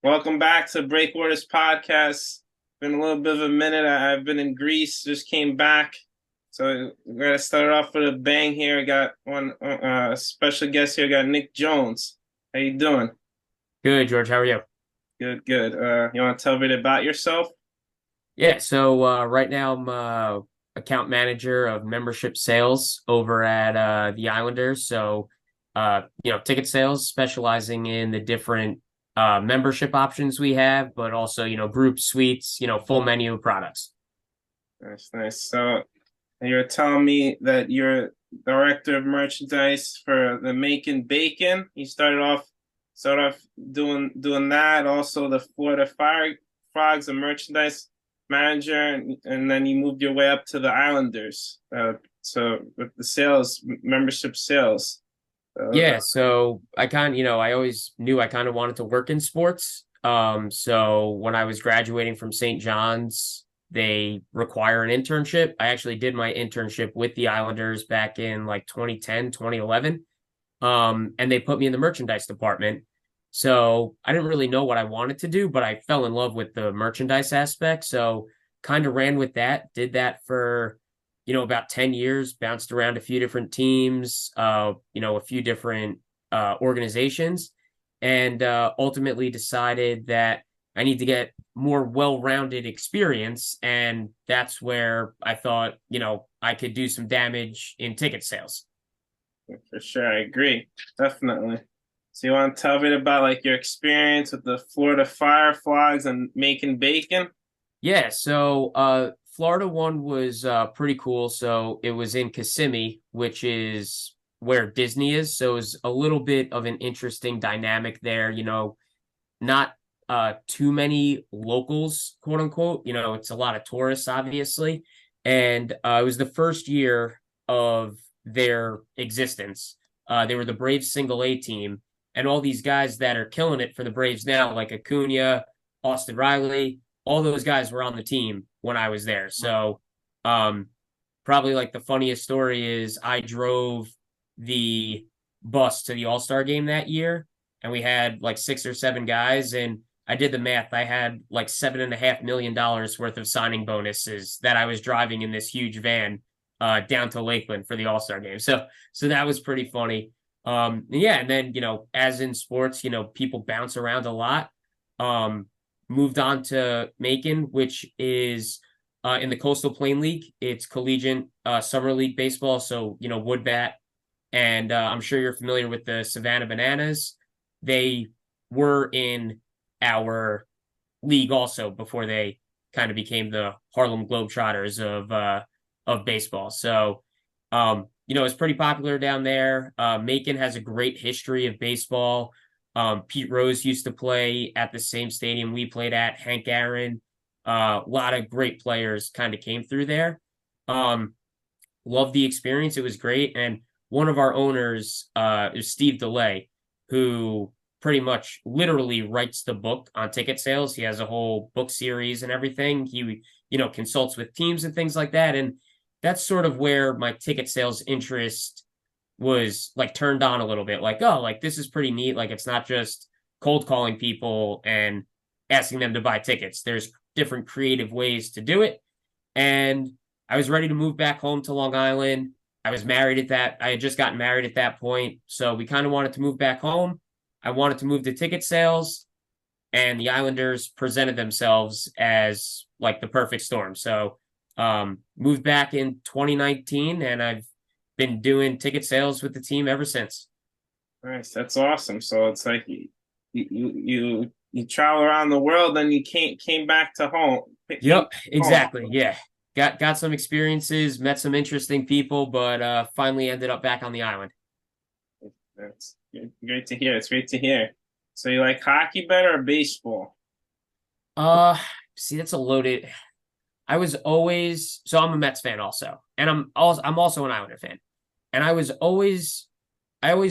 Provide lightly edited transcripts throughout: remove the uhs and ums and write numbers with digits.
Welcome back to Breakwaters Podcast. Been a little bit of a minute. I've been in Greece, just came back. So we're gonna start off with a bang here. I got one special guest here. I got Nick Jones. How you doing? Good, George. How are you? Good, good. You want to tell a bit about yourself? Yeah, so right now I'm account manager of membership sales over at the Islanders. So ticket sales, specializing in the different membership options we have, but also, group suites, full menu of products. Nice, nice. So you're telling me that you're director of merchandise for the Macon Bacon. You started off doing that. Also, the Florida Fire Frogs, a merchandise manager, and then you moved your way up to the Islanders. So with the sales, membership sales. Yeah, so I always knew I kind of wanted to work in sports. So when I was graduating from St. John's, they require an internship. I actually did my internship with the Islanders back in like 2010, 2011. And they put me in the merchandise department. So I didn't really know what I wanted to do, but I fell in love with the merchandise aspect. So kind of ran with that, did that for about 10 years, bounced around a few different teams, a few different organizations, and ultimately decided that I need to get more well-rounded experience. And that's where I thought, I could do some damage in ticket sales. For sure, I agree, definitely. So you want to tell me about like your experience with the Florida Fireflies and making bacon? Yeah, so Florida one was pretty cool. So it was in Kissimmee, which is where Disney is. So it was a little bit of an interesting dynamic there, not too many locals, quote unquote. It's a lot of tourists, obviously. And it was the first year of their existence. They were the Braves single A team, and all these guys that are killing it for the Braves now, like Acuna, Austin Riley, all those guys were on the team when I was there. So, um, probably like the funniest story is I drove the bus to the All Star game that year, and we had like six or seven guys, and I did the math. I had like $7.5 million worth of signing bonuses that I was driving in this huge van down to Lakeland for the All Star game. So that was pretty funny. Yeah, and then as in sports, people bounce around a lot. Um, Moved on to Macon, which is in the Coastal Plain League. It's collegiate summer league baseball, so wood bat, and I'm sure you're familiar with the Savannah Bananas. They were in our league also before they kind of became the Harlem Globetrotters of baseball. So it's pretty popular down there. Macon has a great history of baseball. Pete Rose used to play at the same stadium we played at. Hank Aaron, a lot of great players kind of came through there. Um, Loved the experience. It was great. And one of our owners is Steve DeLay, who pretty much literally writes the book on ticket sales. He has a whole book series and everything. He, consults with teams and things like that. And that's sort of where my ticket sales interest was like turned on a little bit. Like, oh, like this is pretty neat. Like it's not just cold calling people and asking them to buy tickets. There's different creative ways to do it. And I was ready to move back home to Long Island. I had just gotten married at that point. So we kind of wanted to move back home. I wanted to move to ticket sales, and the Islanders presented themselves as like the perfect storm. So moved back in 2019, and I've been doing ticket sales with the team ever since. Nice, that's awesome. So it's like you travel around the world, then you came back to home. Came Yep, home. exactly. Yeah. Got some experiences, met some interesting people, but finally ended up back on the island. That's great to hear. It's great to hear. So you like hockey better or baseball? Uh, See, that's a loaded. I'm a Mets fan also, and I'm also an Islander fan. And I always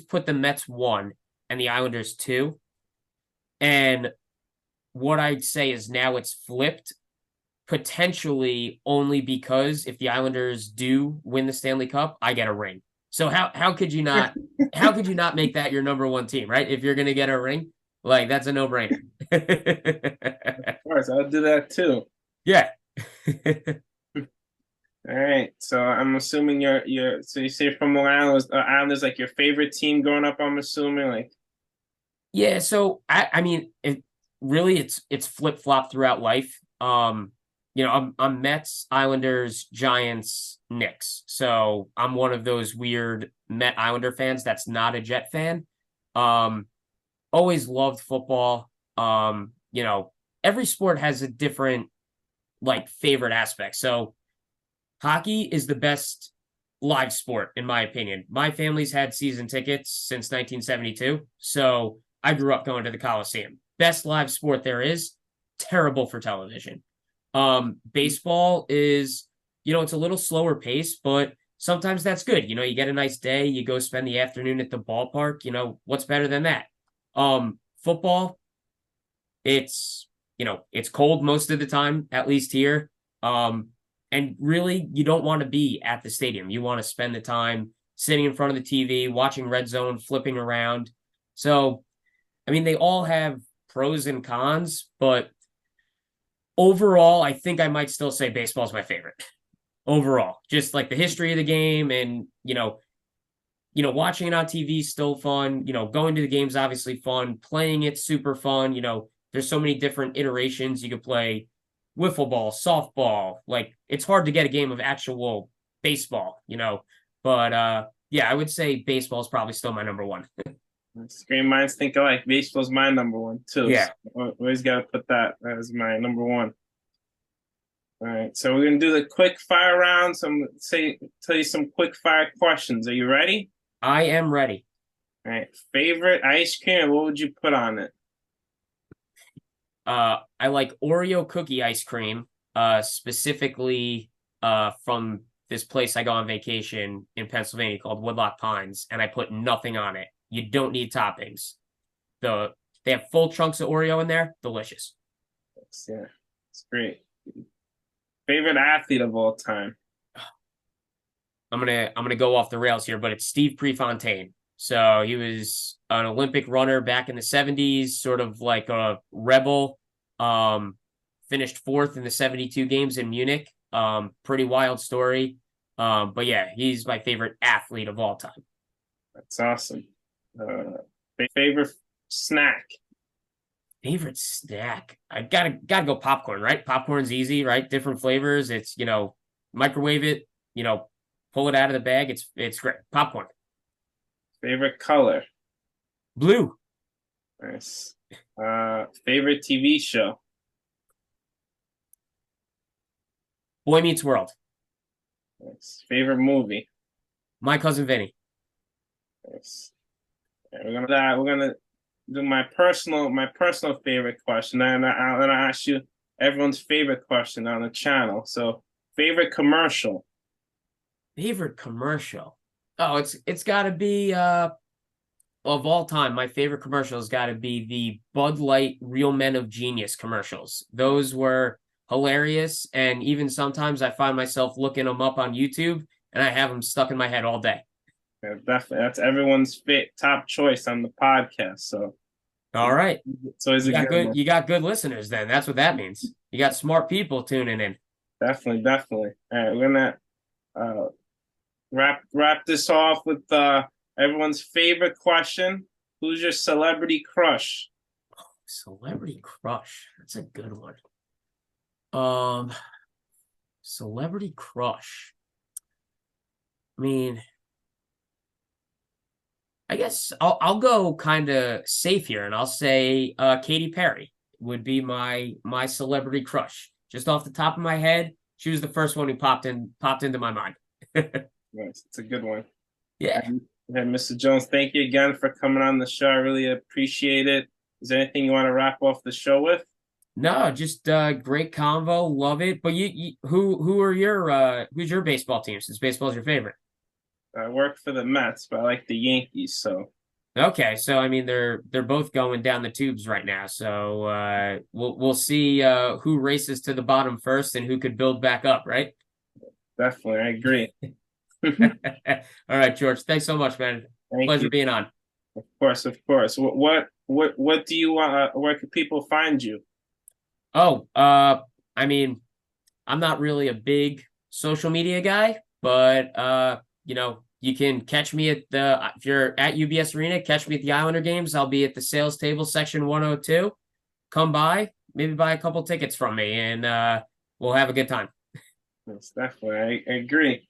put the Mets one and the Islanders two. And what I'd say is now it's flipped, potentially only because if the Islanders do win the Stanley Cup, I get a ring. So how could you not make that your number one team, right? If you're going to get a ring, Like that's a no-brainer. Of course, I'll do that too. Yeah. All right. So I'm assuming you're so you say from Long Island, Islanders like your favorite team growing up, I'm assuming like Yeah, so I mean it really it's flip-flop throughout life. I'm Mets, Islanders, Giants, Knicks. So I'm one of those weird Met Islander fans that's not a Jet fan. Um Always loved football. Every sport has a different like favorite aspect. So hockey is the best live sport in my opinion. My family's had season tickets since 1972, so I grew up going to the Coliseum. Best live sport there is. Terrible for television. Baseball is, it's a little slower pace, but sometimes that's good. You get a nice day, you go spend the afternoon at the ballpark. What's better than that? Football, it's cold most of the time, at least here. And really, you don't want to be at the stadium. You want to spend the time sitting in front of the TV, watching Red Zone, flipping around. So, I mean, they all have pros and cons, but overall, I think I might still say baseball is my favorite. Overall, just like the history of the game, and watching it on TV is still fun. Going to the games obviously fun. Playing it super fun. There's so many different iterations you could play wiffle ball, softball. Like it's hard to get a game of actual baseball, But yeah, I would say baseball is probably still my number one. Screen minds think alike. Baseball's my number one too. Yeah. So always got to put that as my number one. All right, so we're gonna do the quick fire round. So I'm gonna tell you some quick fire questions. Are you ready? I am ready. All right. Favorite ice cream? What would you put on it? I like Oreo cookie ice cream, specifically from this place I go on vacation in Pennsylvania called Woodlock Pines, and I put nothing on it. You don't need toppings. They have full chunks of Oreo in there. Delicious. Yeah, it's great. Favorite athlete of all time? I'm gonna go off the rails here, but it's Steve Prefontaine. So he was an Olympic runner back in the 70s, sort of like a rebel. Finished fourth in the 72 games in Munich. Pretty wild story. But yeah, he's my favorite athlete of all time. That's awesome. Favorite snack? Favorite snack? I gotta go popcorn, right? Popcorn's easy, right? Different flavors. It's microwave it, pull it out of the bag. It's great. Popcorn. Favorite color? Blue. Nice. Favorite TV show? Boy Meets World. Nice. Favorite movie? My Cousin Vinny. Nice. We're gonna do my personal favorite question, and I'll ask you everyone's favorite question on the channel. So, favorite commercial? Favorite commercial? Oh, it's got to be of all time. My favorite commercial has got to be the Bud Light Real Men of Genius commercials. Those were hilarious, and even sometimes I find myself looking them up on YouTube, and I have them stuck in my head all day. Yeah, definitely, that's everyone's top choice on the podcast. So, all right, it's always you got good listeners. Then that's what that means. You got smart people tuning in. Definitely. All right, we're gonna wrap this off with everyone's favorite question. Who's your celebrity crush? Celebrity crush. That's a good one. Celebrity crush. I mean, I guess I'll go kind of safe here, and I'll say Katy Perry would be my celebrity crush. Just off the top of my head, she was the first one who popped into my mind. Nice, it's a good one. Yeah. And Mr. Jones, thank you again for coming on the show. I really appreciate it. Is there anything you want to wrap off the show with? No, just great convo. Love it. But who's your baseball team, since baseball is your favorite? I work for the Mets, but I like the Yankees. So okay, so I mean they're both going down the tubes right now. So we'll see who races to the bottom first and who could build back up, right? Definitely, I agree. All right, George. Thanks so much, man. Pleasure being on. Of course. What what do you want? Where can people find you? Oh, I mean, I'm not really a big social media guy, but you can catch me at the if you're at UBS Arena, catch me at the Islander games. I'll be at the sales table section 102. Come by, maybe buy a couple tickets from me, and we'll have a good time. Yes, definitely. I agree.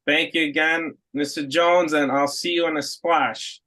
Thank you again, Mr. Jones, and I'll see you on the splash.